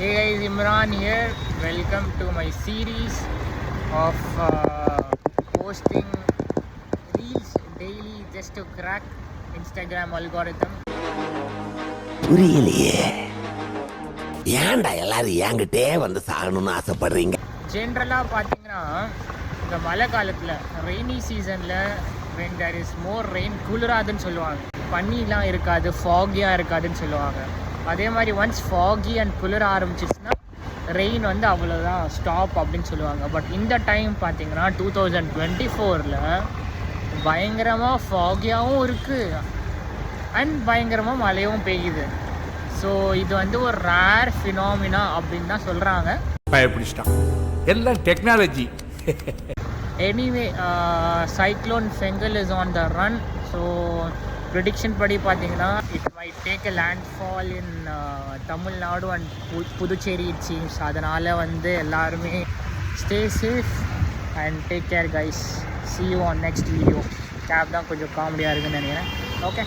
Hey guys, Imran here. Welcome to my series of posting reels daily just to crack Instagram algorithm. புரியலையே, ஏன்டா எல்லாரும் என்கிட்டே வந்து சாகணும்னு ஆசைப்படுறீங்க? ஜென்ரலாக பார்த்தீங்கன்னா இந்த மழை காலத்தில் ரெய்னி சீசனில் when there is more rain குளிராதுன்னு சொல்லுவாங்க. பனிலாம் இருக்காது, ஃபாகியாக இருக்காதுன்னு சொல்லுவாங்க. அதே மாதிரி ஒன்ஸ் ஃபாகி அண்ட் குளிர ஆரம்பிச்சிச்சுன்னா ரெயின் வந்து அவ்வளோதான் ஸ்டாப் அப்படின்னு சொல்லுவாங்க. பட் இந்த டைம் பார்த்தீங்கன்னா 2024 பயங்கரமாக ஃபாகியாகவும் இருக்குது அண்ட் பயங்கரமாக மழையும் பெய்யுது. ஸோ இது வந்து ஒரு ரேர் ஃபினாமினா அப்படின்னு தான் சொல்கிறாங்க. பயப்பிடிச்சிட்டான், எல்லாம் technology. Anyway cyclone Fengal is on the run. So prediction படி பார்த்தீங்கன்னா it might take a landfall in Tamil Nadu and Puducherry it seems. அதனால் வந்து எல்லாருமே stay safe and take care guys. see you on next video. கேப் தான் கொஞ்சம் காமெடியாக இருக்குன்னு நினைக்கிறேன். ஓகே.